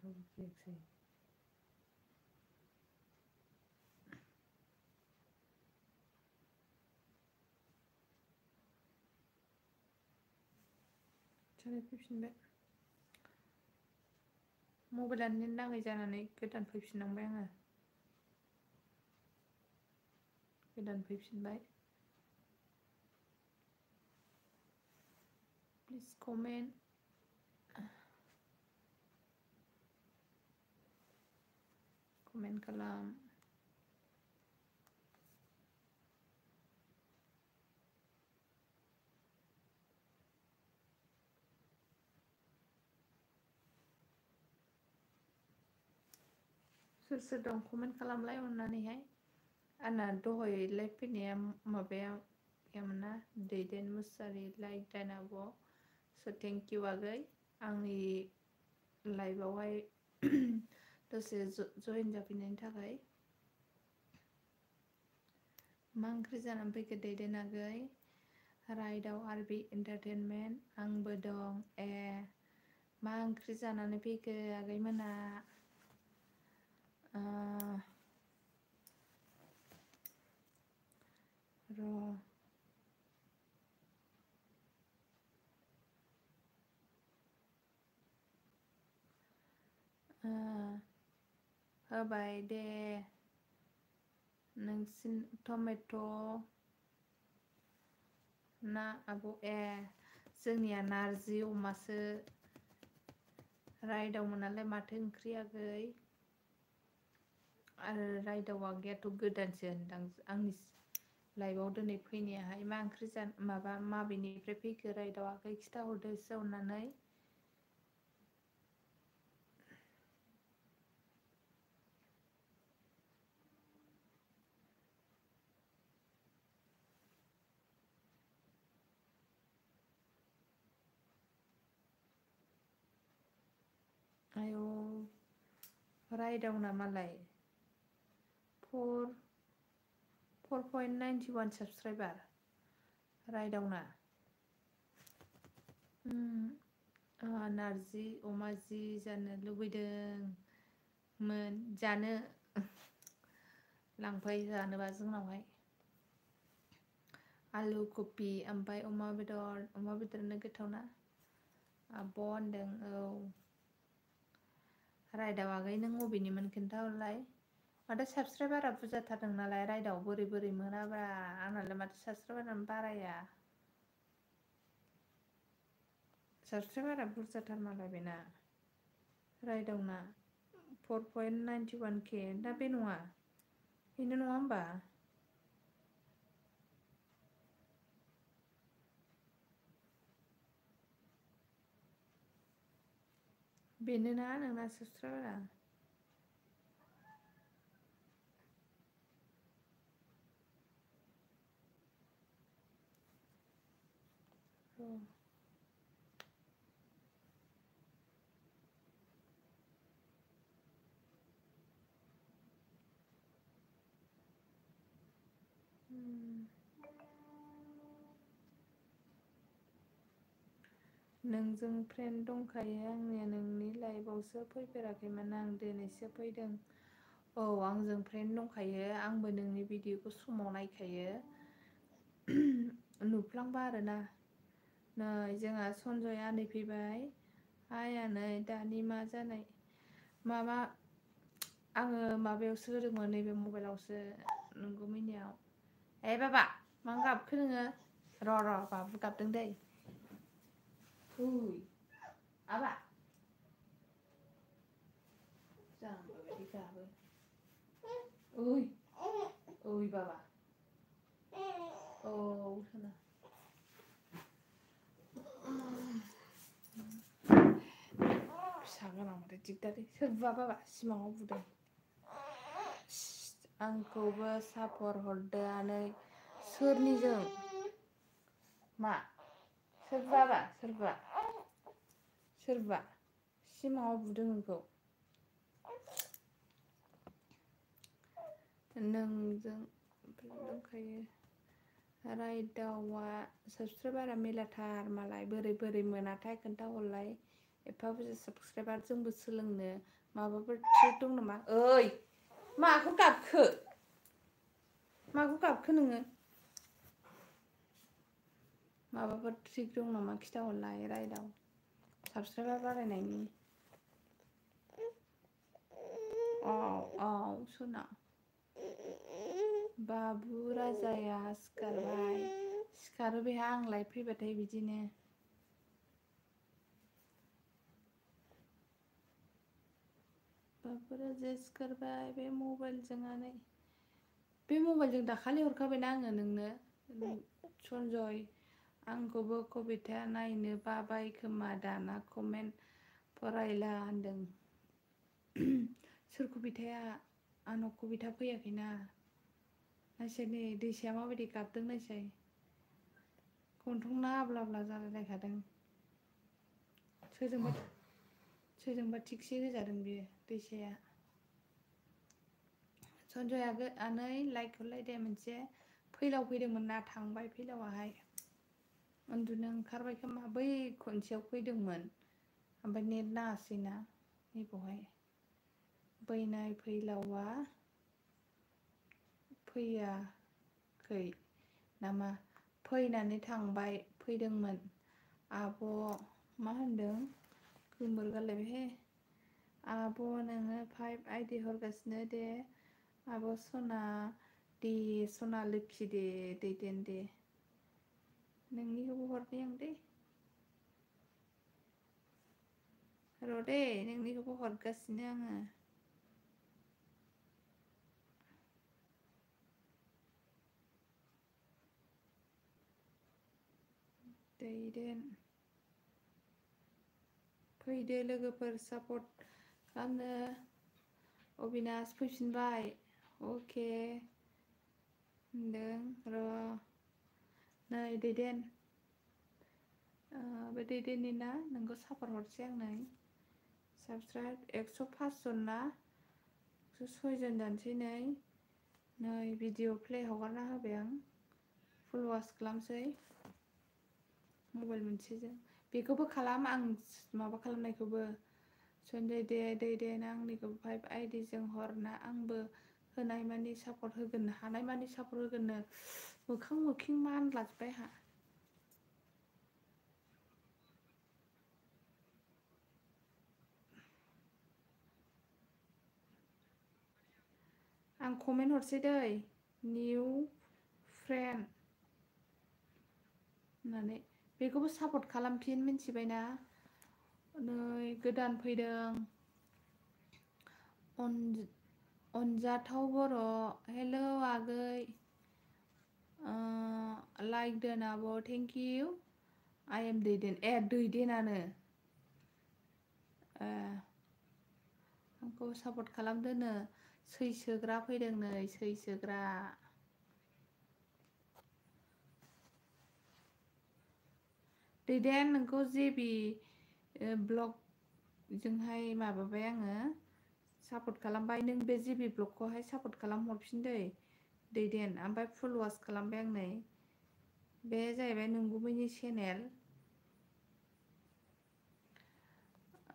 रावबो फैयाखिसै सानै फैफिनबाय मबाइलानो नेट नाङै जानानै गोदान फैफिननांबाय आङो गोदान फैफिनबाय प्लिज कमेन्ट खालाम सोर दं कमेन्ट खालामलाय अननानैहाय आंना दहाय लाइभ फैनाया माबाया गैयामोन ना दैदेन मुसारि लाइक दानाब' स' थेंक इउ आगै आंनि लाइभआवहाय दसे जइन जाफैनायनि थाखाय मा ओंख्रि जानानै फैखो दैदेन आगै राइडआव आरबि एन्टारटेनमेन्ट आंबो दं ए मा ओंख्रि जानानै फैखो आगैमोना र' होबाय दे नोंसिन टमेट' ना आब' ए जोंनिया नारजि अमासो रायदावमोनालाय माथो ओंख्रि आगै आरो रायदाव आगैयाथ' गोदानसो होनदां आंनि लाइभआव दिनै फैनायाहाय मा ओंख्रि माबा माबेनिफ्राय फैखो रायदाव आगै खिथाहरदो एसे अननानै आयौ रायदावना मालाय 4.91 साबसक्राइबार रायदावना नारजि अमा जि जानो लुबैदोंमोन जानो लांफै जानोबा जोंनावहाय आलु कफि ओमफ्राय अमा बेदरनो गोथावना आब' होनदों औ रायदाव आगै नों बबेनिमोन खिन्थाहरलाय माथो साबसक्राइबारा बुरजाथारदों नालाय रायदाव बोरै मोनाब्रा आंनालाय माथो साबसक्राइबारानो बाराया साबसक्राइबारा बुरजाथार मालाय बेना रायदावना 4.91k दा बे नङा बेनो नङा होमबा बेनोना नोंना साबसक्राइबारा नोंजों फ्रेन्ड दंखायो आंनिया नोंनि लाइभआवसो फैफेराखैमोन आं दिनैसो फैदों औ आंजों फ्रेन्ड दंखायो आंबो नोंनि भिडिअखौ समाव नायखायो नुफ्लांबा आरोना नै जोंहा सनजय आनै फैबाय हाय आनै दानि मा जानाय माबा आङो माबायावसो होदोंमोन नैबे मबाइलावसो नोंगौ मिनियाव ए बाबा मा गाबखो नोङो र' बाबु गाबदों दै ओइ आबा जाम्बा बायदि गाबो ओइ बाबा औ सोना फिसा गोनांबाथाय दिगदारलै सोर बुआ बाबा सिमाङाव बुदों आंखौबो सापर हरदो आनै सोरनिजों मा सोर बुआ सिमाङाव बुदों नोंखौ नोंजों दंखायो रायदावा साबसक्राइबारा मेलाथार मालाय बोरै मोनाथाय खोन्थाहरलाय एफा बुरजा साबस्क्राइबार जोंबो सोलोंनो माबाफोर ट्रिक दं नामा? ओइ माखौ गाबखो? माखौ गाबखो नोङो? माबाफोर ट्रिक दं नामा खिथाहरलाय रायदाव साबस्क्राइबार बारायनायनि। औ सना बाबु राजाया सिखारबाय। सिखारो बेहा आंलाय फैबाथाय बिदिनो। बाबु राजाया सिखारबाय बे मबाइलजोंहानै। बे मबाइलजों दाखालि हरखाबायना आङो नोंनो सनजय आंखौबो कबिता नायनो बाबाय खोमा दाना कमेन्ट फरायला होनदों। सोर कबिताया? आंनाव कबिता फैयाखैना। नायसाय नै दैसाया माबायदि गाबदों नायसाय। गन्थंना आब्लाब्ला जालायलायखादों। सोरजोंबा थिगसे होजादों बियो दैसाया। सनजय आनै लाइक हरलाय दे मोनसे। फैलाव फैदोंमोन ना थांबाय फैलावआहाय। उन्दुनो ओंखारबाय खोमा बै खनसेयाव फैदोंमोन ओमफ्राय नेट नाङासैना नैबावहाय। बैनाय फैलावआ फैयाखै नामा फैनानै थांबाय फैदोंमोन। आब' मा होनदों गोमोर गारलायबायहाय। आब' नोङो 5 आइडि हरगासिनो दे आब' सना दे सना लोखि दे दैदेन दे। नोंनिखौबो हरनि आं दे। र' दे नोंनिखौबो हरगासिनो आङो। दैदेन फैदो लोगोफोर सापर्ट खालामनो। अबिनास फैफिनबाय अके होनदों र' नै दैदेन बे दैदेननि ना नोंखौ सापर्ट हरसै आं नै। साबस्क्राइब 105 जन ना 106 जन जानोसै नै भिडिअ प्ले हगारना होबाय आं। फुल वास खालामसै मबाइल मोनसेजों। बेखौबो खालाम आं माबा खालामनायखौबो। सनजय दे दैदेन आंनिखौ 5 आइडिजों हरना आंबो होनाय मानि सापर्ट होगोन हानाय मानि सापर्ट होगोननो। मोखां मोखिं मानलाजोब्बाय आंहा। आं कमेन्ट हरसै दै निउ फ्रेन्ड होननानै बेखौबो सापर्ट खालामफिन मिथिबायना। नै गोदान फैदों अनजाथाव बर' हेल' आगै लाइक दोन आब' थेंक इउ आइ एम दैदेन ए दैदेनानो आंखौ सापर्ट खालामदोनो। सैसोग्रा फैदों नै सैसोग्रा। दैदेन नोंखौ जेबि ब्लग जोंहाय माबाबाय आङो सापर्ट खालामबाय। नों बे जेबि ब्लगखौहाय सापर्ट खालामहरफिन दै दैदेन। ओमफ्राय फुल वास खालामबाय आं नै। बे जाहैबाय नंगुमैनि चेनेल।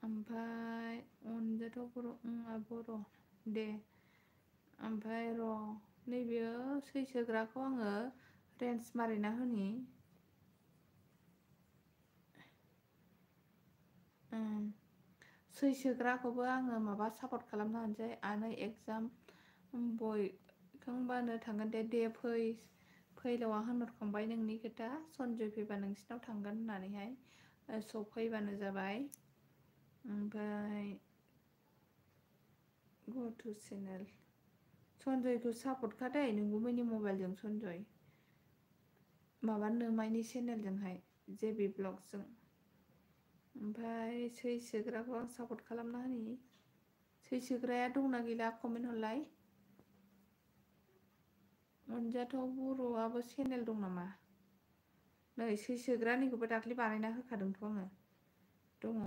ओमफ्राय अनजाथाव बर' दे ओमफ्राय र' नैबेयो सैसोग्राखौ आङो रेन्ज मारिना होनि। सैसोग्राखौबो आङो माबा सापर्ट खालामना होनोसै आनै एगजाम बयखांबानो थांगोन दे फैलावआ होनहरखांबाय नोंनि खोथा सनजय फैबा नोंसिनाव थांगोन होननानैहाय। सफैबानो जाबाय। ओमफ्राय ग टु चेनेल सनजयखौ सापर्ट खादै नोंगुमैनि मबाइलजों सनजय माबा नोमाइनि चेनेलजोंहाय जेबि ब्लगजों। ओमफ्राय सैसोग्राखौ आं सापर्ट खालामना होनि। सैसोग्राया दंना गैला कमेन्ट हरलाय। अनजाथाव बर'आबो चेनेल दं नामा? नै सैसोग्रानिखौबो दाख्लै बानायना होखादोंथ' आङो दङ।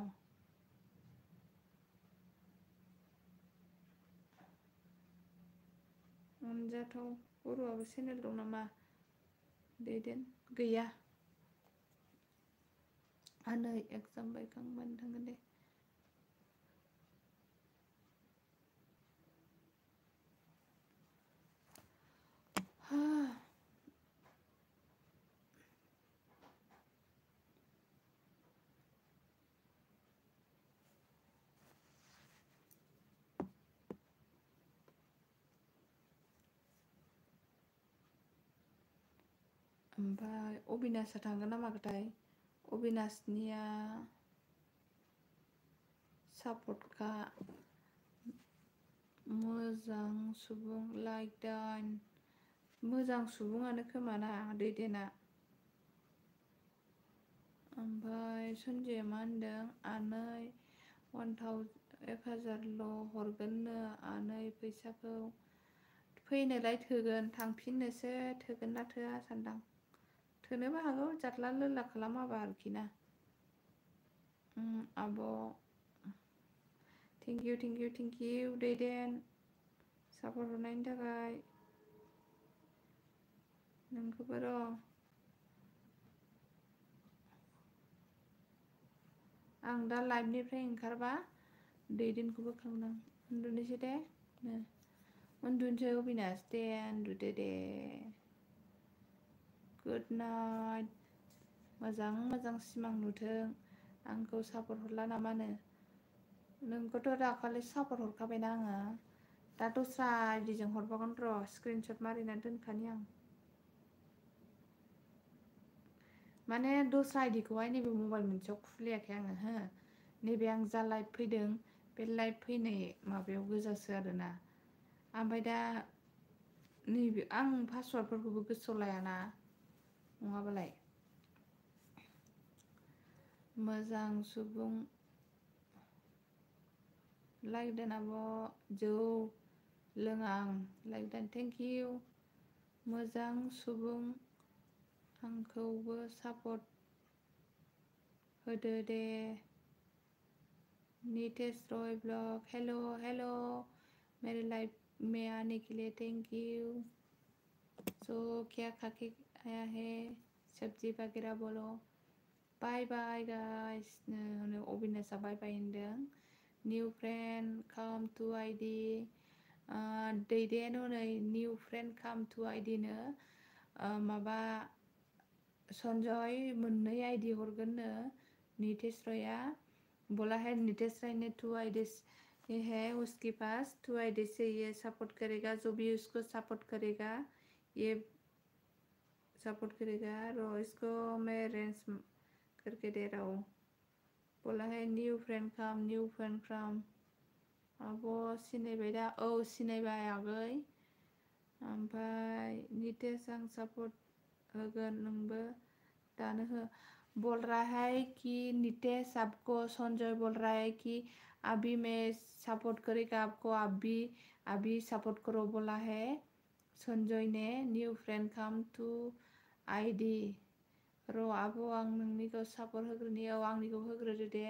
अनजाथाव बर'आबो चेनेल दं नामा? दैदेन गैया। आनै एगजाम बायखांबानो थांगोन दे ओमफ्राय अबिनाशा थांगोन ना मागोनथाय अबिनाशनिया सापर्टखा मोजां सुबुं लाइक दाइन मोजां सुबुङानो खोमाना दैदेना ओमफ्राय सन्जयआ मा होनदों आनै 1000 हरगोननो आनै फैसाखौ फैनोलाय थोगोन थांफिननोसो थोगोन ना थोआ सानदां थोनोबो हागौ जादला लोला खालामाबा आरोखि ना आब' थेंक इउ दैदेन सापर्ट हरनायनि थाखाय नोंखौबो र' आं दा लाइभनिफ्राय ओंखारबा दैदेनखौबो खालामदों उन्दुनोसै दे उन्दुनोसै अबिनाश दे उन्दुदो दे गुड नाइट मोजां सिमां नुथों आंखौ सापर्ट हरला नामानो नोंखौथ' दाखालि सापर्ट हरखाबायना आङो दा दस्रा आइडिजों हरबावगोन र' स्क्रिनशट मारिनानै दोनखानि आं माने दस्रा आइडिखौहाय नैबे मबाइल मोनसेयाव खुलियाखै आङो हो नैबे आं जा लाइभ फैदों बे लाइभ फैनाय माबायाव गोजासो आरोना ओमफ्राय दा नैबे आं पासवार्डफोरखौबो गोसोआव लायाना नङाबालाय मोजां सुबुं लाइक दान आब' जौ लोङा आं लाइक दान थेंक इउ मोजां सुबुं आंखौबो सापर्ट होदो दे नितेश रय ब्लग हेल' मेरे लाइफ में आने के लिए थैंक यू सो क्या खा के आया है सब्जी वगैरह बोलो बाय बाय गाइस अबिनाशा बाय बाय होनदों निउ फ्रेंड काम टु आइडि दैदेन हनै निउ फ्रेंड काम टु आइडि नो माबा सन्जय मोननै आइडि हरगोननो नितेश रया बोला है नितेश राय ने 2 आईडीज है उसके पास 2 आईडी से ये सपोर्ट करेगा जो भी उसको सपोर्ट करेगा ये सपोर्ट करेगा रो इसको मैं रेंज करके दे रहा हूँ बोला है न्यू फ्रेंड फ्राम अब सिनायबाय दा औ सिनायबाय आगै ओमफ्राय नितेश आं सपोर्ट होगोन नोंबो दानो हो बोल रहा है कि नितेश आपको संजय बोल रहा है कि अभी मैं सपोर्ट करेगा आपको अभी सपोर्ट करो बोला है संजय ने new friend come to ID र' आब' आं नोंनिखौ सापर्ट होग्रोनि औ आंनिखौ होग्रोदो दे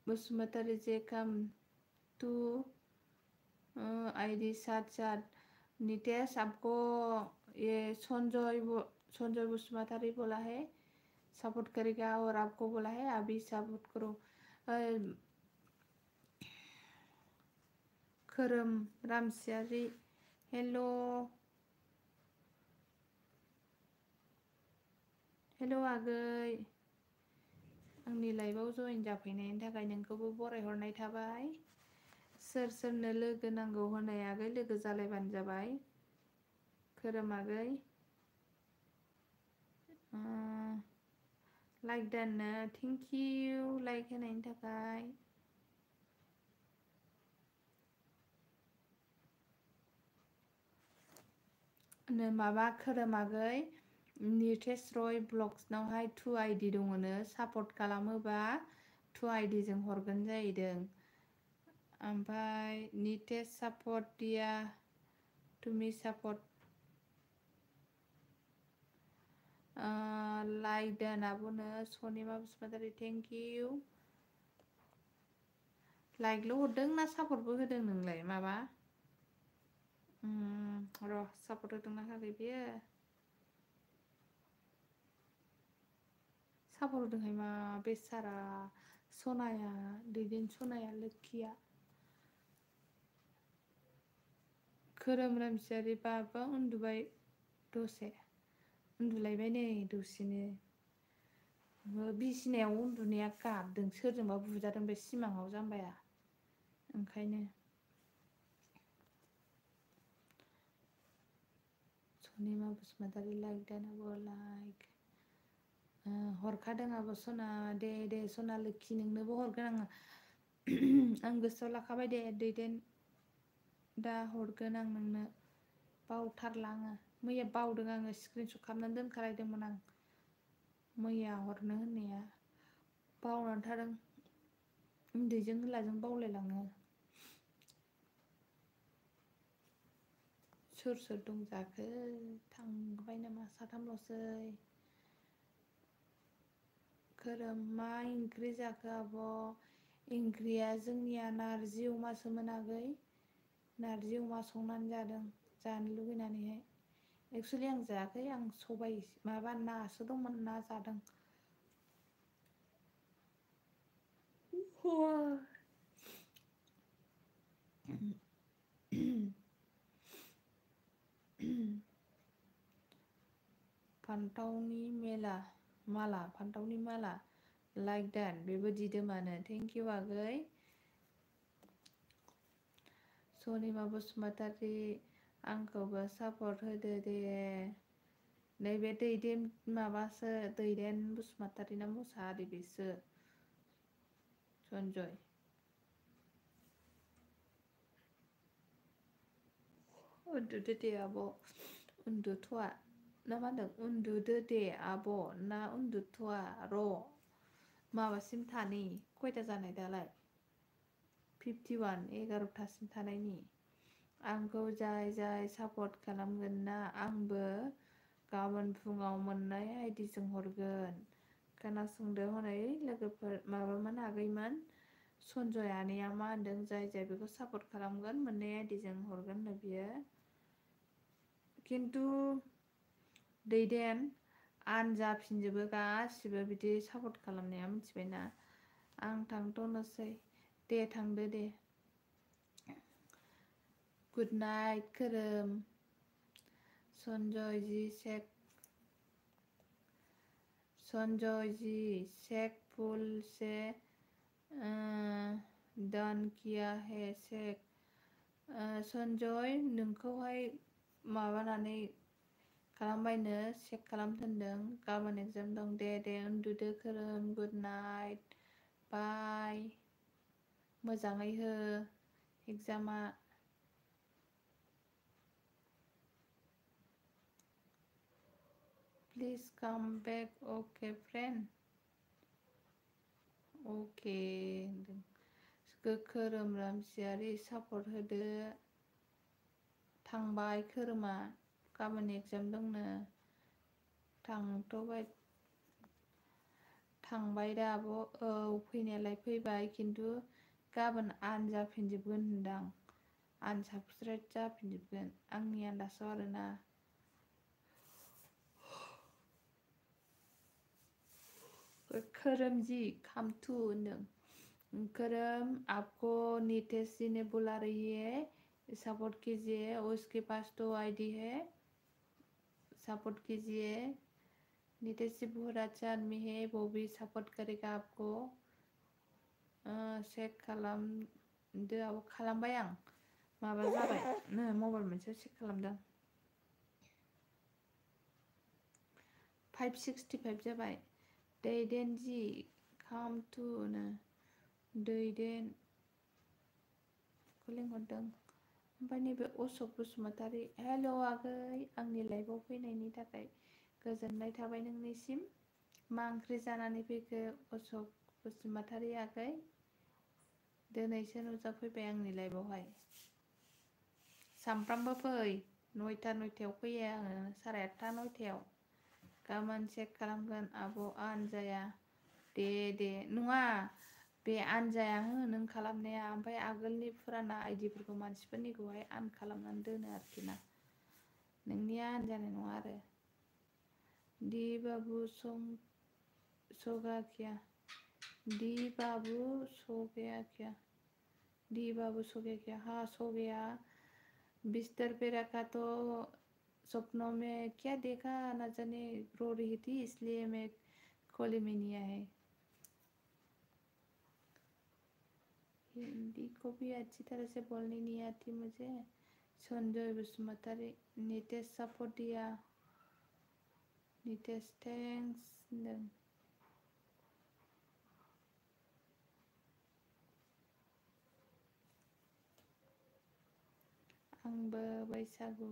बसुमतारी जे कम टू आईडी साथ नितेश आपको ये संजय बसुमतारी बोला है सपोर्ट करेगा और आपको बोला है अभी सपोर्ट करो खोरोम रामसियारि हेल' आगै आंनि लाइभआव जइन जाफैनायनि थाखाय नोंखौबो बरायहरनाय थाबाय सोरनो लोगो नांगौ होननाय आगै लोगो जालायबानो जाबाय खोरोम आगै लाइक दाननो थेंक इउ लाइक होनायनि थाखाय माबा खोरोम आगै नितेश रय ब्लग्सनावहाय 2 आईडी दङनो सापर्ट खालामोबा 2 आईडीजों हरगोन जाहैदों ओमफ्राय नितेश सापर्ट दिया तुमी सापर्ट लाइक दान आब'नो सनिमा बसुमतारी थेंक इउ लाइकल' हरदों ना सापर्टबो होदों नोंलाय माबा र' सापर्ट होदोंना होआखै बियो सापर्ट होदोंहाय मा बेसारा सनाया दैदेन सनाया लोखिया खोरोम रामसियारि बाबा उन्दुबाय दसे उन्दुलायबाय नै दसेनो बिसिनायाव उन्दुनाया गाबदों सोरजोंबा बुजादों बे सिमाङाव जाम्बाया ओंखायनो सनिमा बसुमतारी लाइक देन आब' लाइक हरखादों आब' सना दे दे सना लोखि नोंनोबो हरगोन आङो आं गोसोआव लाखाबाय दे दैदेन दा हरगोन आं नोंनो बावथारला आङो मैया बावदों आङो स्क्रिनशट खालामनानै दोनखालायदोंमोन आं मैया हरनो होननाया बावनानै थादों उन्दैजों हलाजों बावलायलाङो सोर सोर दं जाखो थांबाय नामा साथामल'सै खोरोम मा ओंख्रि जाखो आब' ओंख्रिया जोंनिया नारजि अमासोमोन आगै नारजि अमा संनानै जादों जानो लुगैनानैहाय एक्सुवेलि आं जायाखै आं सबाय माबा नासो दंमोन ना जादों फान्थावनि माला फान्थावनि माला लाइक देट बेबो दिदोमानो थेंक इउ आगै सनिमा बसुमतारी आंखौबो सापर्ट होदो दे नैबे दैदेन माबासो दैदेन बसुमतारी ना मोसाहारि बेसो सनजय उन्दुदो दे आब' उन्दुथ'आ ना मा होनदों उन्दुदो दे आब' ना उन्दुथ'आ र' माबासिम थानि खयथा जानाय दालाय 51 11थासिम थानायनि आंखौ जाय जाय सापर्ट खालामगोन ना आंबो गाबोन फुङाव मोननाय आइडिजों हरगोन खोनासंदो हनै लोगोफोर माबामोन आगैमोन सनजय आनैया मा होनदों जाय जाय बेखौ सापर्ट खालामगोन मोननाय आइडिजों हरगोन नो बियो खिन्थु दैदेन आन जाफिनजोबो गासिबो बिदि सापर्ट खालामनाया मिथिबायना आं थांथ'नोसै दे थांदो दे गुड नाइट खोरोम संजय जी शेख फुल से डन किया है शेख संजय नोंखौहाय माबानानै खालामबायनो चेक खालामथोनदों गाबोन एग्जाम दं दे दे उन्दुदो खोरोम गुड नाइट बाय मोजाङै हो एग्जामा प्लिज काम बेक अके फ्रेन्ड अके खोरोम रामसियारि सापर्ट होदो थांबाय खोरोमा गाबोन एग्जाम दंनो थांबाय दा आब' औ फैनायालाय फैबाय खिन्थु गाबोन आन जाफिनजोबगोन होनदां आनसाबस्क्राइब जाफिनजोबगोन आंनि आन्दासाव आरोना करम जी कम टू करम आपको नीतीश जी ने बुला रही है सपोर्ट कीजिए उसके पास तो आईडी है सपोर्ट कीजिए नीतीश जी बहुत अच्छा आदमी है वो भी सपोर्ट करेगा आपको चेक खालामदो आब' खालामबाय आं माबा जाबाय नो मबाइल मोनसे चेक खालामदों 565 जाबाय दैदेन जी काम टू नो दैदेन खौ लिंहरदों ओमफ्राय नैबे अशक बसुमतारी हेल' आगै आंनि लाइफआव फैनायनि थाखाय गोजोननाय थाबाय नोंनिसिम मा ओंख्रि जानानै फैखो अशक बसुमतारी आगै दिनैसो नुजाफैबाय आंनि लाइफआवहाय सामफ्रामबो फै 9:00 फैयो आङो 8:30 9:00 गाबोन चेक खालामगोन आब' आनजाया दे नङा बे आनजाया नों खालामनाया ओमफ्राय आगोलनि फुराना आइडिफोरखौ मानसिफोरनिखौहाय आन खालामनानै दोनो आरोखि ना नोंनिया आन जानाय नङा आरो दी बाबू सोगा क्या दी बाबू सो गया क्या हाँ सो गया बिस्तर पे रखा तो सपनों में क्या देखा न जाने रो रही थी इसलिए मैं खोली में नहीं है हिंदी को भी अच्छी तरह से बोलनी नहीं आती मुझे सनजय बसुमतारी नितेश सापदिया नितेश थेंक्स होनदों आंबो बैसागु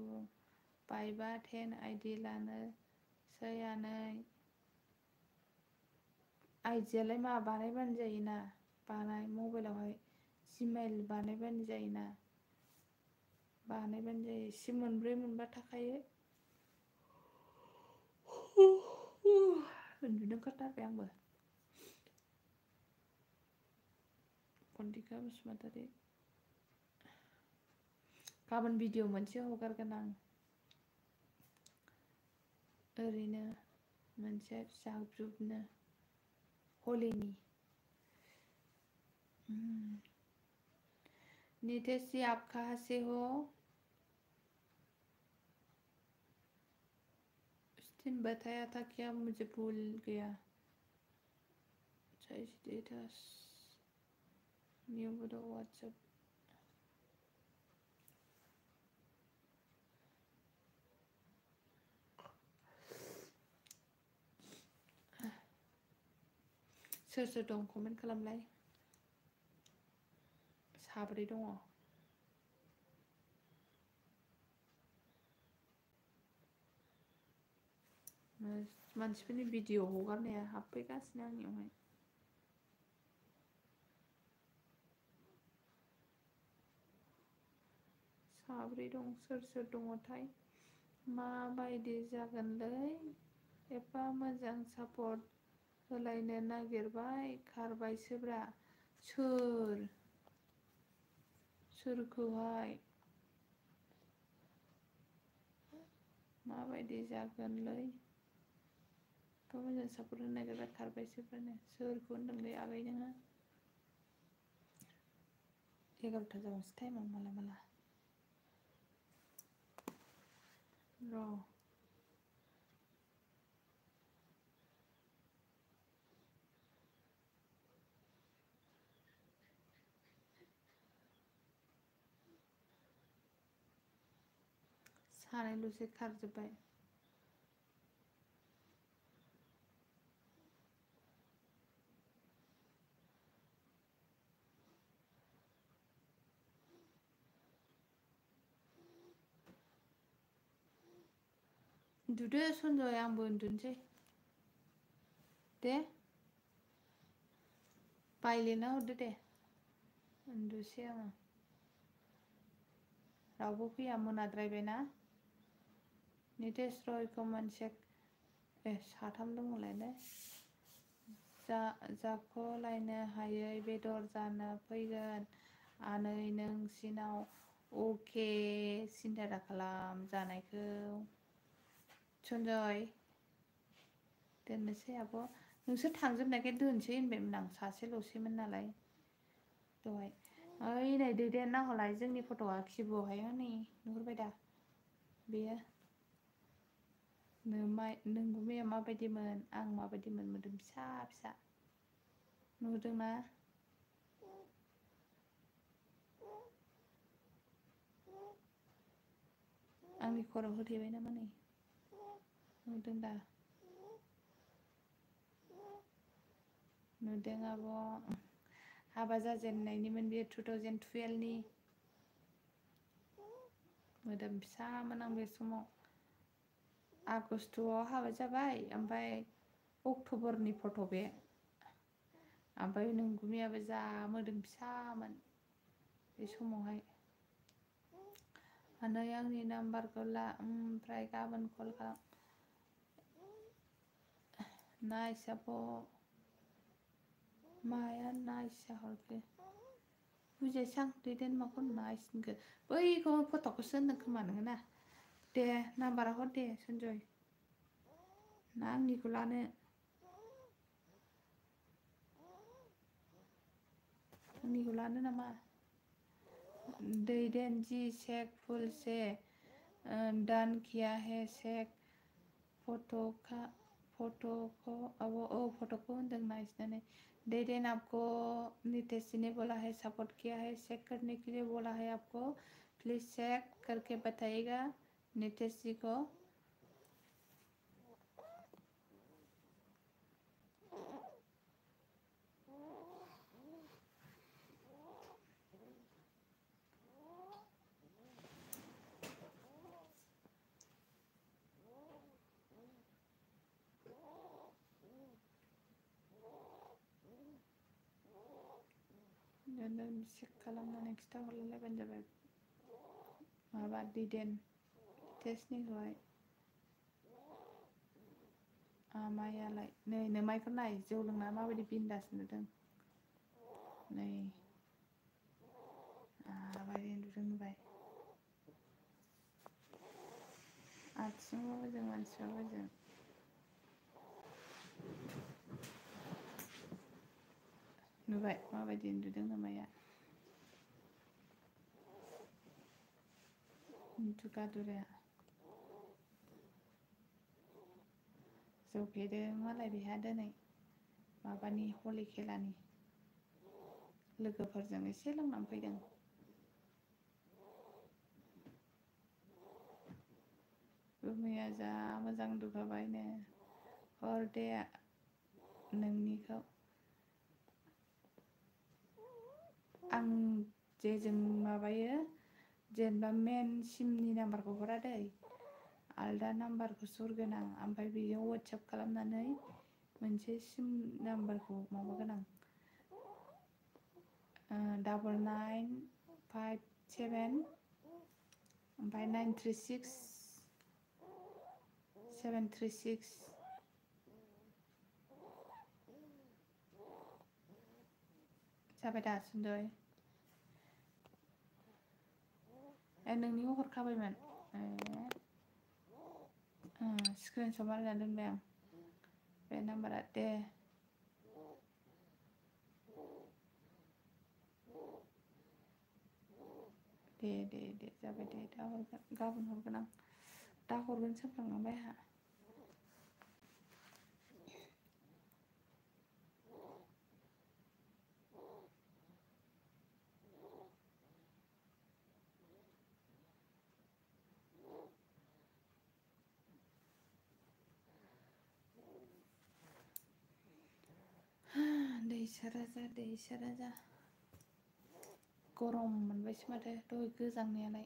बायबा 10 आइडि लानोसै आनै आइडियालाय मा बानायबानो जायोना बानाय मबाइलावहाय जिमेल बानायबानो जायोना बानायबानो जायो सिम मोनब्रै मोनबा थाखायो उन्दुनो ओंखारथारबाय आंबो खन्दिका बसुमतारी गाबोन भिडिअ मोनसे हगारगोन आं ओरैनो मोनसे फिसा ग्रुपनो हलिनि नितेश जी आप कहाँ से हो उस दिन बताया था क्या मुझे भूल गया स्टेटस न्यू वीडियो व्हाट्सएप सोर सोर दं कमेन्ट खालामलाय साब्रै दङ मानसिफोरनि भिडिअ हगारनाया हाबफैगासिनो आंनियावहाय साब्रै दं सोर दङथाय माबायदि जागोनलै एफा मोजां सापर्ट होलायनो नागिरबाय खारबायसोब्रा सोरखौहाय माबायदि जागोनलै एफा मोजां सापर्ट होनो नागिरबाय खारबायसोब्रानो सोरखौ होनदोंलै आगै नोङो 11टा जाबासो टाइमाव माला र' सानैल'सो खारजोब्बाय उन्दुदो सनजय आंबो उन्दुनोसै दे बाय लिरना हरदो दे उन्दुसै आङो रावबो फैया मोनाद्रायबायना नितेश रय कमन सेक साथाम दङलायनो जाख'लायनो हायै बेदर जानो फैगोन आनै नोंसिनाव अके सिन्था दाखालाम जानायखौ सनजय दोननोसै आब' नोंसोर थांजोबनायखाय दोनसै होनबायमोन आं सासेल'सैमोन नालाय दहाय ओइ नै दैदेन नाहरलाय जोंनि फट'आ खिबुआवहाय हनै नुहुरबाय दा बेयो नोंगुमैया माबायदिमोन आं माबायदिमोन मोदोम फिसा फिसा नुदोंना आंनि खर'आव होथेबाय नामा नै नुदों दा नुदों आब' हाबा जाजेननायनिमोन बेयो 2012 नि मोदोम फिसामोन आं बे समाव आगस्ट'आव हाबा जाबाय ओमफ्राय अक्ट'बरनि फट' बे ओमफ्राय नोंगुमैयाबो जा मोदोम फिसामोन बे समावहाय आनै आंनि नाम्बारखौ ला ओमफ्राय गाबोन कल खालाम नाइस आब' माया नाइस जाहरखो बुजियासै आं दैदेन माखौ नाइस होनखो बैखौ फट'खौसो होनदों खोमा नोङो ना दे नाम्बारा हर दे सनजय ना आंनिखौ लानो नामा दैदेन जी शेख फुल से डन किया है शेख फट'खौ अब फट'खौ होनदों नाइस नानै डेडे ने आपको नितेश जी ने बोला है सपोर्ट किया है, चेक करने के लिए बोला है आपको, प्लीज़ चेक करके बताइएगा नितेश जी को। चेक खालामनानै खिथाहरलायबानो जाबाय माबा दिदेन टेस्टनिखौहाय। आमायालाय नै नोमाइखौ नाय जौ लोंना माबायदि बिन्दास नुदों नै माबायदि नुदों नुबाय आथिंबाबो जों मानसिबाबो जों नुबाय माबायदि नुदों नोमाइया दुगादुराया जौ फेदों मालाय बेहा दिनै माबानि हलि खेलानि लोगोफोरजों एसे लोंनानै फैदों। गुमैया जा मोजां दुगाबायनो हर दे नोंनिखौ आं जेजों माबायो जेनेबा मेन सिमनि नाम्बारखौ हरा दै आलदा नाम्बारखौसो हरगोन आं ओमफ्राय बेजों वाट्सएप खालामनानै मोनसे सिम नाम्बारखौ माबागोन आं 9957 ओमफ्राय 936 736 जाबाय दा सुन्जय नोंनिखौ हरखाबायमोन स्क्रिनशट मारिनानै दोनबाय आं बे नाम्बारा दे दे दे दे जाबाय दे दा हरगोन गाबोन हरगोन आं दा हरगोन सोंफ्रांलांबाय आंहा दै साराजा गरम मोनबायसो माथो दहाय गोजांनायालाय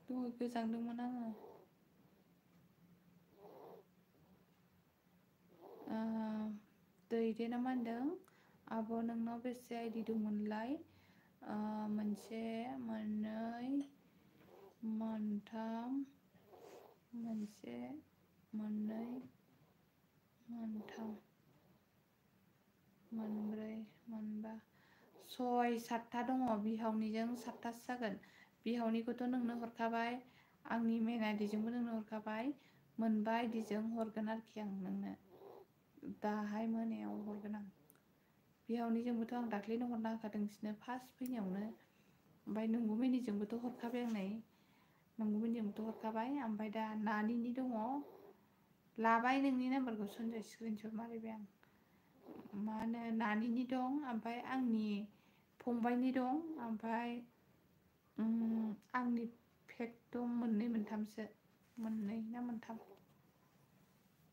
दहाय गोजांदोंमोन आङो दैदेना मा होनदों आब' नोंनाव बेसे आइडि दंमोनलाय मोनसे मोननै मोनथाम मोनसे मोननै मोनथाम मोनब्रै मोनबा 6-7टा दङ बिहावनिजों 7टासो जागोन बिहावनिखौथ' नोंनो हरखाबाय आंनि मेन आइडिजोंबो नोंनो हरखाबाय मोनबा आइडिजों हरगोन आरोखि आं नोंनो दाहाय मोनायाव हरगोन आं बिहावनिजोंबोथ' आं दाख्लैनो हरना होखादों बिसोरनो फार्स्ट फैनायावनो ओमफ्राय नोंगुमैनिजोंबोथ' हरखाबाय आं नै नोंगुमैनिजोंबोथ' हरखाबाय ओमफ्राय दा नानिनि दङ लाबाय नोंनि नाम्बारखौ सनजय स्क्रिनशट मारिबाय आं मा होनो नानिनि दं ओमफ्राय आंनि फंबायनि दं ओमफ्राय आंनि फेक दं मोननै मोनथामसो मोननै ना मोनथाम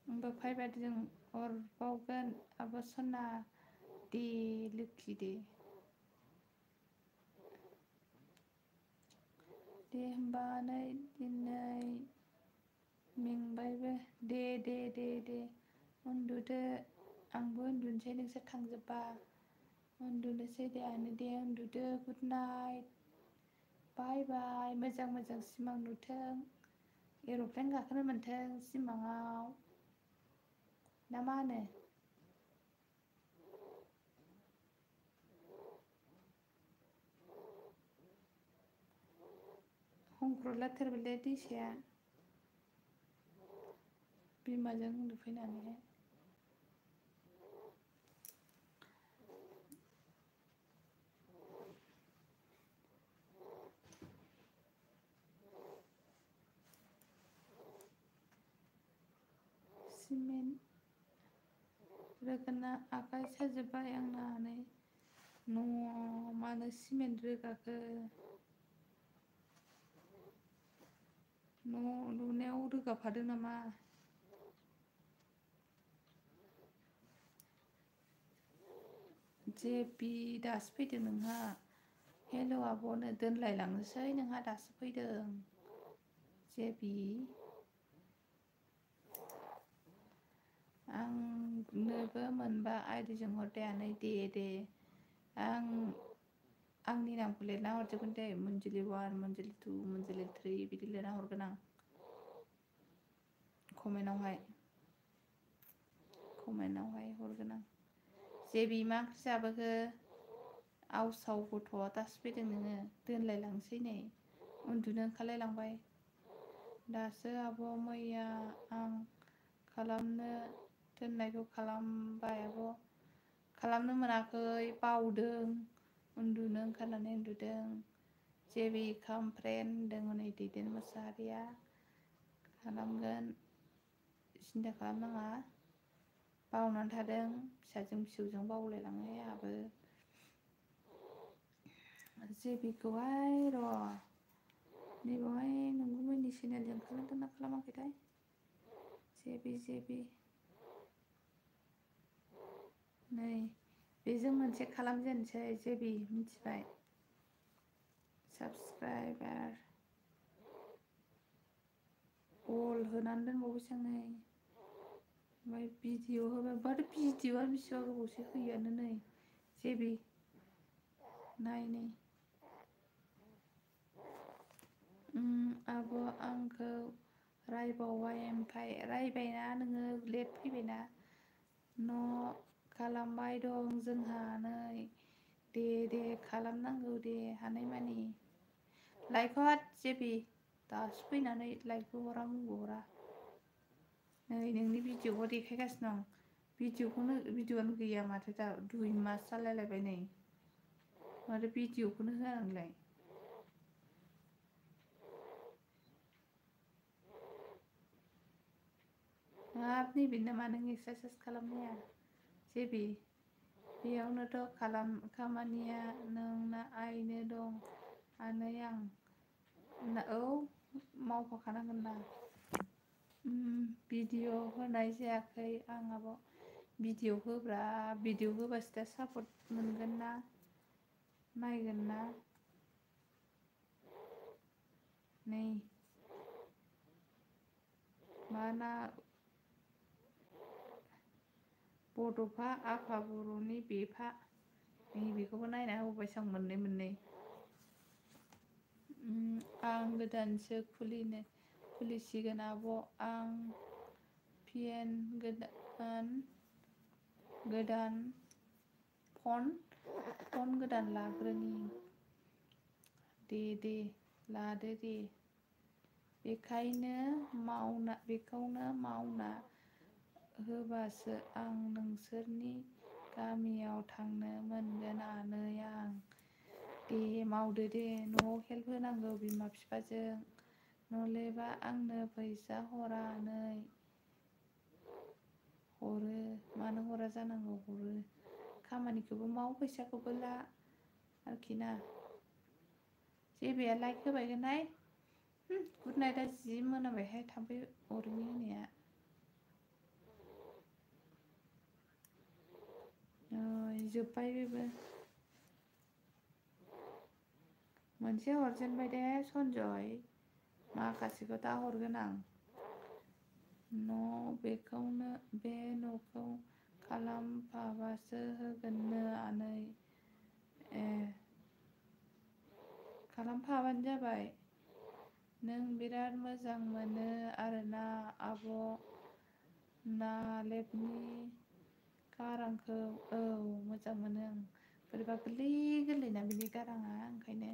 ओमफ्राय फाइबारजों हरबावगोन आब' सना दे लोखि दे दे होमबा नै दिनै मेंबायबो दे दे दे दे उन्दुदो आंबो उन्दुनोसै नोंसोर थांजोबबा उन्दुनोसै दे आंनो दे उन्दुदो गुड नाइट बाय बाय मोजां मोजां सिमां नुथों एर'प्लेन गाखोनो मोन्थों सिमाङाव ना मा होनो हंख्र'ला थेरबायलै दैसाया बिमाजों उन्दुफैनानैहाय रोगाना आखाइ साजोब्बाय आंना नै न'आव मानो सिमेन्ट रोगाखो न' लुनायाव रोगाफादों नामा जेबि दासो फैदों नोंहा हेल' आब'नो दोनलायलांनोसै नोंहा दासो फैदों जेबि आंनोबो मोनबा आइडिजों हरदायानै दे आंनि नामखौ लिरना हरजोबगोन दे मोनजिलि 1 मोनजिलि 2 मोनजिलि 3 बिदि लिरना हरगोन आं कमेन्टआवहाय हरगोन आं जेबि मा ओंख्रि जाबोखो आवसाव गथ'आ दासो फैदों नोङो दोनलायलांसै नै उन्दुनो ओंखारलायलांबाय दासो आब' मैया आं खालामनो दोननायखौ खालामबाय आब' खालामनो मोनाखै बावदों उन्दुनो ओंखारनानै उन्दुदों जेबि खामफ्रेन होनदों हनै दैदेन मोसाहारिया खालामगोन सिन्था खालामनाङा बावनानै थादों फिसाजों फिसौजों बावलायलाङो आहाबो जेबिखौहाय र' नैबावहाय नोंगुमैनि चेनेलजों खालामदोंना खालामाखैथाय जेबि नै बेजों मोनसे खालामजेनसै जेबि मिथिबाय साबसक्राइबार अल होनानै दोनबावबायसो आं नै ओमफ्राय भिडिअ होबाय माथो भिडिअआ बेसेबा गोबावसो होयोआनो नै जेबि नाय नै आब' आंखौ रायबावबाय ओमफ्राय रायबायना नोङो लेट फैबायना न' खालामबाय दं जोंहा नै दे खालामनांगौ दे हानायमानि लाइकखौ हाद जेबि दासो फैनानै लाइकबो हरा मुंबो हरा नै नोंनि भिडिअखौ देखायगासिनो दं भिडिअआनो गैया माथो दा 2 मास जालायलायबाय नै माथो भिडिअखौनो होआ नोंलाय हाब नैबे नामा नों एक्सारसाइस खालामनाया जेबि बेयावनोथ' खामानिया नोंना आइनो दं आनै आं औ मावफाखानांगोन ना भिडिअ होनाय जायाखै आं आब' भिडिअ होब्रा भिडिअ होबासो दा सापर्ट मोनगोन ना नायगोन ना नै माना बड'फा आफा बर'नि बेफा नैबेखौबो नायना होबावबायसो आं मोननै आं गोदानसो खुलिसिगोन आब' आं पिएन गोदान फन गोदान लाग्रोनि दे लादो दे बेखौनो मावना होबासो आं नोंसोरनि गामियाव थांनो मोनगोन आनै आं दे मावदो दे न'आव हेल्प होनांगौ बिमा बिफाजों नलेबा आंनो फैसा हरा नै हरो मानो हरा जानांगौ हरो खामानिखौबो माव फैसाखौबो ला आरोखि ना जेबिया लाइक होबायगोनहाय गुड नाइटआ जि मोनाबायहाय थाम्फै अरनि होनाया जोब्बाय बेबो मोनसे हरजेनबाय दे सनजय माखासेखौ दा हरगोन आं बे न'खौ खालामफाबासो होगोननो आनै खालामफाबानो जाबाय नों बिराद मोजां मोनो आरोना आब' नालेबनि गारांखौ औ मोजां मोनो आं बोरैबा गोरलैना बिनि गाराङा ओंखायनो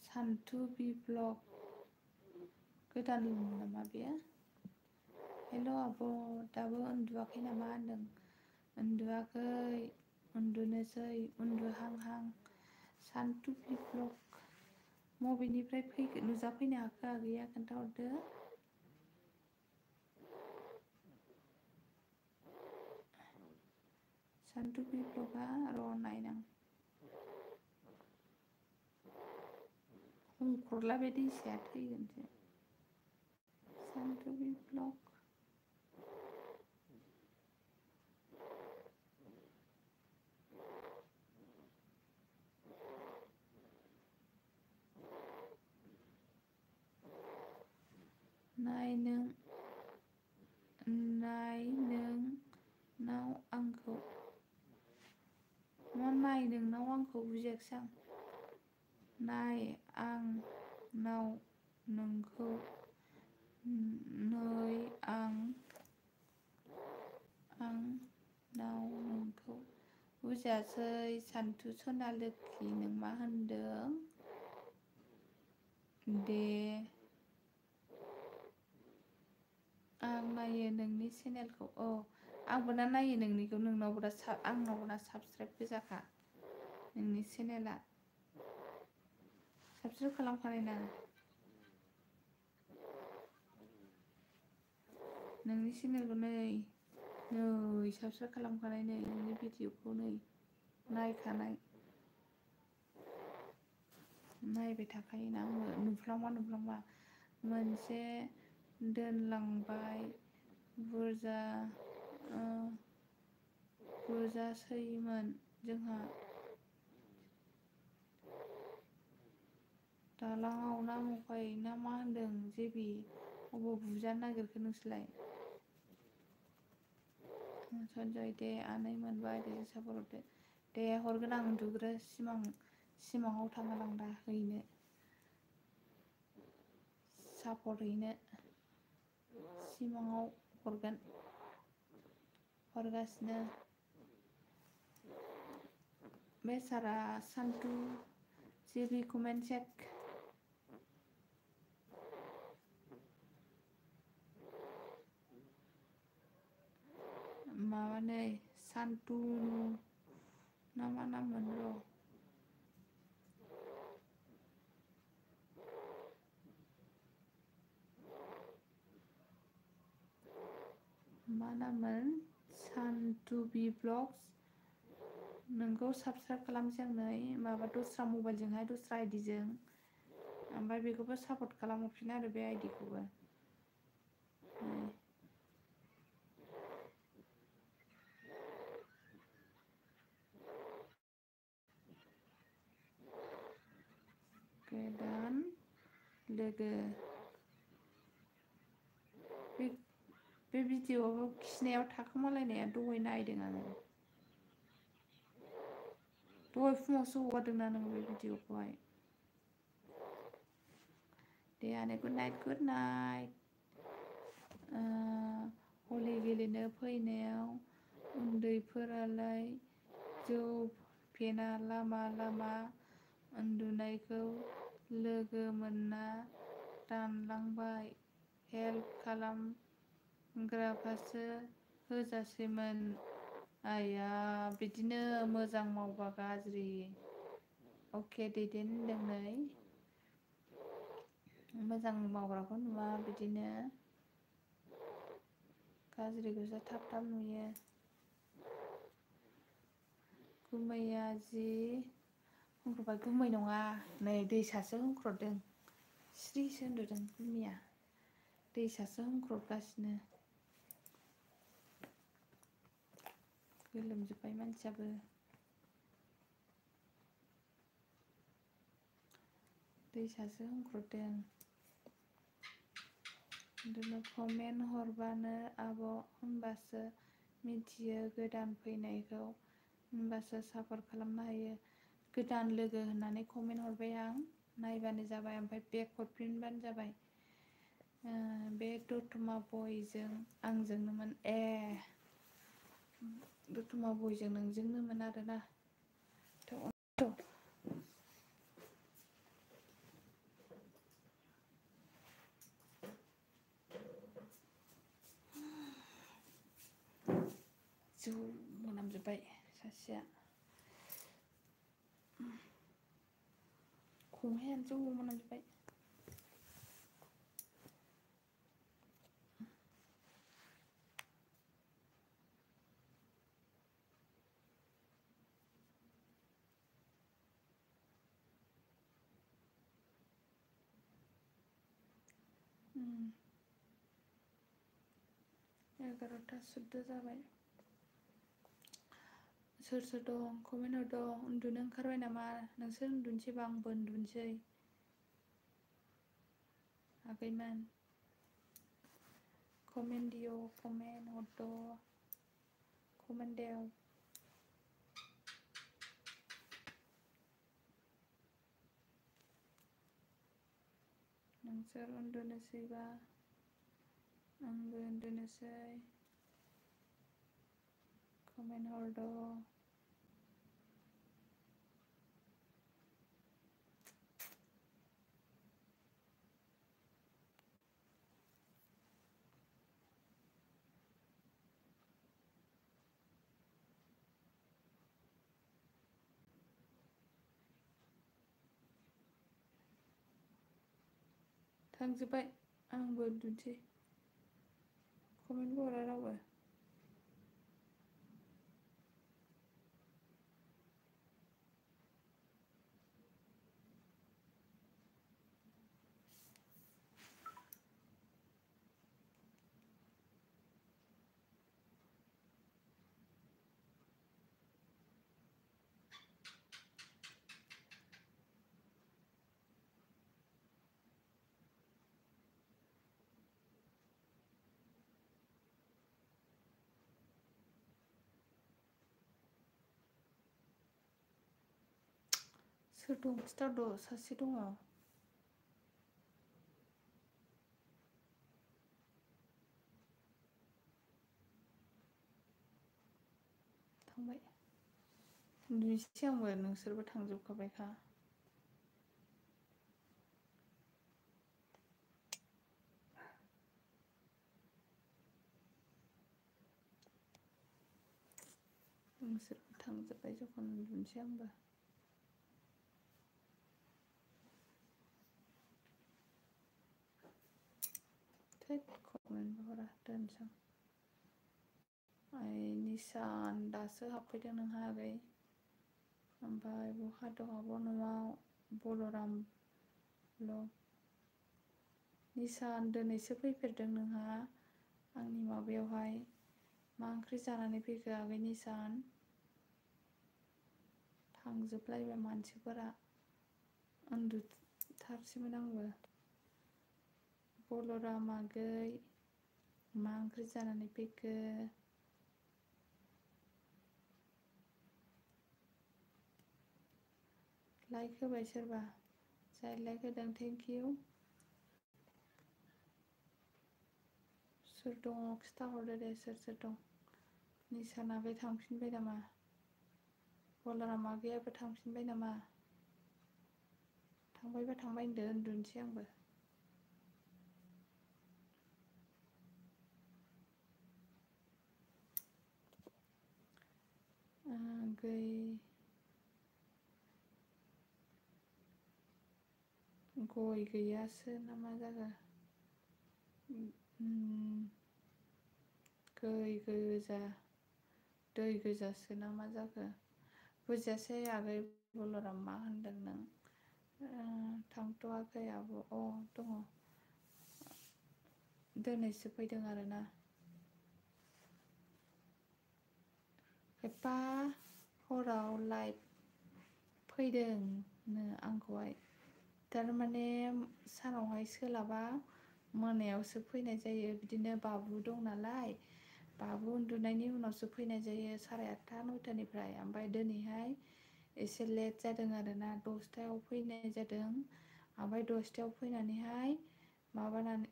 सान्थु बिब्लग गोदान नामा बेयो हेल' आब' दाबो उन्दुवाखै नामा होनदों उन्दुवाखै उन्दुनोसै उन्दुहांहां सान्थु बिब्लग मबेनिफ्राय नुजाफैनो हाखो आगैया खोन्थाहरदो सानथुबि ब्लगा र' नायनां हमख्रला बे दैसाया थैगोनसो सानथुबि ब्लग नाय नोंनाव आंखौ मा नाय नोंनाव आंखौ बुजियाखिसै आं नाय आंनाव नोंखौ नै आंनाव नोंखौ बुजियासै सान्थु सना लोखि नों मा होनदों दे आं नायो नोंनि चेनेलखौ औ आंबो ना नायो नोंनिखौ नोंनावबो दा आंनावबो ना साबसक्राइब गोजाखा नोंनि चेनेला साबसक्राइब खालामखानाय ना नोंनि चेनेलखौ नै साबसक्राइब खालामखानाय नै नोंनि भिडिअखौ नै नायखानाय नायबाय थाखायोना आङो नुफ्लांबा मोनसे दोनलांबाय बुरजासैमोन जोंहा दालाङाव ना मखाय ना मा होनदों जेबि अबाव बुजानो नागिरखो नोंसोरलाय सनजय दे आनै मोनबाय दे सापर्ट हरदो दे हरगोन आं उन्दुग्रो सिमाङाव थांगोन आं दा हैनो सापर्ट हैनो सिमाङाव हरगासिनो बेसारा सान्थु जेबि कमेन्ट चेक माबा नै सान्थुनु ना मा नाममोन र' मा नाममोन सान्थुबि ब्लग्स नोंखौ साबसक्राइब खालामसै आं नै माबा दस्रा मबाइलजोंहाय दस्रा आइडिजों ओमफ्राय बेखौबो सापर्ट खालामहरफिन आरो बे आइडिखौबो गोदान लोगो बे भिडिअ'आव खिनायाव थाखोमालायनाया दहाय नायदों आङो दहाय फुङावसो हगारदोंना नों बे भिडिअ'खौहाय दे आनै गुड नाइट हलि गेलेनो फैनायाव उन्दैफोरालाय जौ फेना लामा उन्दुनायखौ लोगो मोनना दानलांबाय हेल्प खालामग्राफ्रासो होजासैमोन आइया बिदिनो मोजां मावबा गाज्रि अके दैदेन होनदों नै मोजां मावग्राखौ नुवा बिदिनो गाज्रिखौसो थाब नुयो गुमैया जि होनख्रबाय गुमै नङा नै दैसासो होनख्रदों स्रिसो उन्दुदों गुमैया दैसासो होनख्रबगासिनो गोलोमजोब्बाय मानसियाबो दैसासो होनख्रदों बिदिनो कमेन्ट हरबानो आब' होनबासो मिथियो गोदान फैनायखौ होनबासो सापर्ट खालामनो हायो गोदान लोगो होननानै कमेन्ट हरबाय आं नायबानो जाबाय ओमफ्राय बेक हरफिनबानो जाबाय बे दतमा बयजों आंजोंनोमोन दतमा बयजों नोंजोंनोमोन आरोना जौ मोनामजोब्बाय सासेया खंहायानो जौ मोनामजोब्बाय 11ता सुद्ध जाबाय। सोर सोर दं कमेन्ट हरदों। उन्दुनो ओंखारबाय नामा? नोंसोर उन्दुनोसैबा आंबो उन्दुनोसै। आगैमोन कमेन्ट दियो, कमेन्ट हरदो, कमेन्ट देव। नोंसोर उन्दुनोसैबा आंबो उन्दुनोसै। कमेन्ट हरदो। थांजोब्बाय आंबो उन्दुनोसै। कमेन्टबो हरा रावबो। सोर दं खिथाहरदो। सासे दङ। थांबाय। उन्दुनोसै आंबो, नोंसोरबो थांजोबखाबायखा। नोंसोरबो थांजोब्बाय जखन उन्दुनोसै आंबो। थैद कमेन्टबो हरा दोनसै आं। निसान दासो हाबफैदों नोंहा आगै। ओमफ्राय बहा दं आब' न'आव बलराम ब्लग। निसान दिनैसो फैफेरदों नोंहा आंनि माबायावहाय। मा ओंख्रि जानानै फैखो आगै निसान? थांजोबलायबाय मानसिफोरा। उन्दुथारसैमोन आंबो। बलराम आगै मा ओंख्रि जानानै फैखो? लाइक होबाय सोरबा? जाय लाइक होदों थेंक इउ। सोर दङ खिथाहरदो दे सोर सोर दं। निसान आगै थांफिनबाय नामा? बलराम आगैयाबो थांफिनबाय नामा? थांबायबा थांबाय होनदो, उन्दुनोसै आंबो। आगै गय गैयासो ना मा जाखो? दै गोजासो ना मा जाखो? बुजियासै आगै बलराम मा होनदों नों? थांथ'वाखै आब'। दङ। दिनैसो फैदों आरोना। एफा हराव लाइभ फैदोंनो आंखौहाय। थारमाने सानावहाय सोलाबा मोनायावसो फैनाय जायो। बिदिनो बाबु दं नालाय, बाबु उन्दुनायनि उनावसो फैनाय जायो 8:30 9:00निफ्राय। ओमफ्राय दिनैहाय एसे लेट जादों आरोना, 10:00आव फैनाय जादों। ओमफ्राय 10:00आव फैनानैहाय माबानानै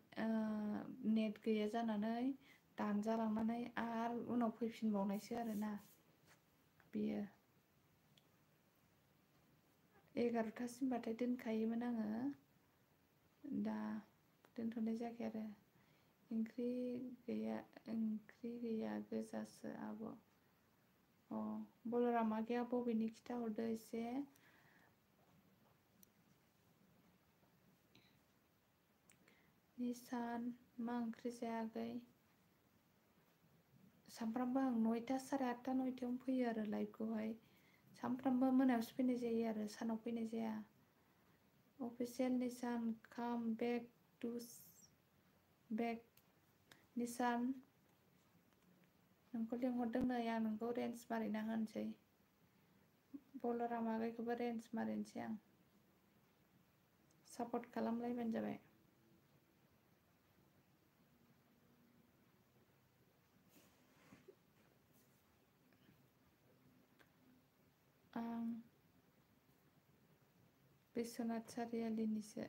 नेट गैया जानानै दानजालांनानै आरो उनाव फैफिनबावनायसो आरोना बियो। 11:00सिमबाथाय दोनखायोमोन आङो। दा दोनथ'नाय जायाखै आरो। ओंख्रि गैया गोजासो आब'। बलराम आगैया बबेनि खिथाहरदो एसे। निसान मा ओंख्रि जायाखै? सामफ्रामबो आं 9:00 8:30 9:00आवनो फैयो आरो लाइभखौहाय। सामफ्रामबो मोनायावसो फैनाय जायो आरो, सानाव फैनाय जाया। अफिसियेल निसान काम बेक टु बेक निसान नोंखौ लिंहरदों नै आं नोंखौ रेन्ज मारिना होनोसै बलराम आगैखौबो रेन्ज मारिनोसै आं सापर्ट खालामलायबानो जाबाय आं बिश्वनाथ सारियालिनिसो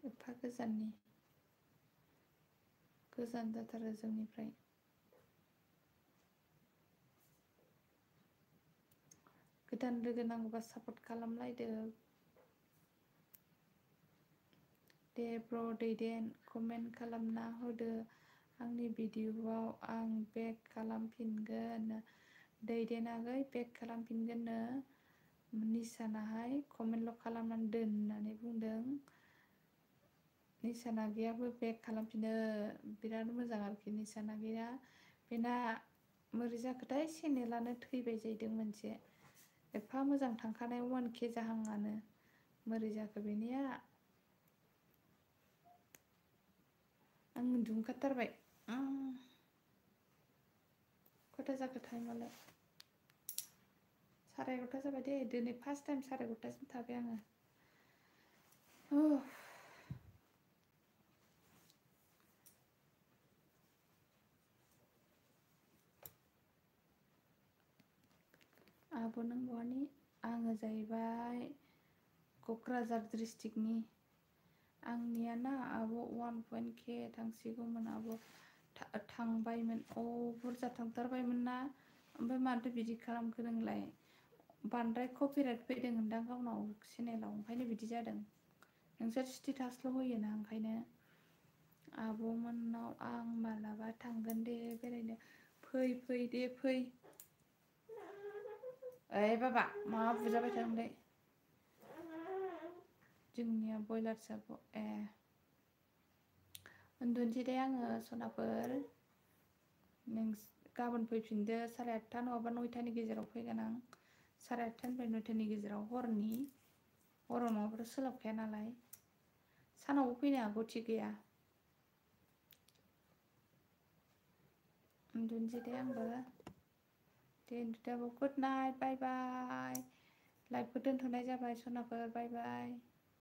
एफा गोजान जाथारो जोंनिफ्राय गोदान लोगो नांगौबा सापर्ट खालामलायदो दे ब्र दैदेन कमेन्ट खालामना होदो आंनि भिडिअआव आं बेक खालामफिनगोन दैदेनागै बेक खालामफिनगोननो निसानाहाय कमेन्टल' खालामनानै दोन होननानै बुंदों निसाना गैयाबो बेक खालामफिनो बिराद मोजां आरोखि निसाना गैया बेना मोरै जाखोथाय चेनेलानो थैबाय जाहैदों मोनसे एफा मोजां थांखानाय 1K जाहांआनो मोरै जाखो बेनिया आं उन्दुनो ओंखारथारबाय खयथा जाखो टाइमालाय 11:30 जाबाय दे दिनै फार्स्ट टाइम 11:30सिम थाबाय आङो आब' नों बहानि आङो जाहैबाय क'क्राझार डिस्ट्रिक्टनि आंनिया ना आब' 1.K थांसिगौमोन आब' थांबायमोन बुरजा थांथारबायमोन ना ओमफ्राय माथो बिदि खालामखो नोंलाय बांद्राय कपिराइट फैदोंदां गावनाव चेनेलाव ओंखायनो बिदि जादों नोंसोर स्टेटासल' होयोना ओंखायनो आब'मोननाव आं मालाबा थांगोन दे बेरायनो फै दे फै ओइ बाबा मा बुजाबाय थादोंलै जोंनिया बयलार साब उन्दुनोसै दे आङो सनाफोर नों गाबोन फैफिनदो 8:30 नङाबा 9टानि गेजेराव फैगोन आं 8:30निफ्राय 9टानि गेजेराव हराव नङाबाथ' सोलाबखाया नालाय सानावबो फैनो हागौ थिग गैया उन्दुनोसै दे आंबो दे उन्दुदो गुड नाइट बाय बाय लाइभखौ दोनथ'नाय जाबाय सनाफोर बाय बाय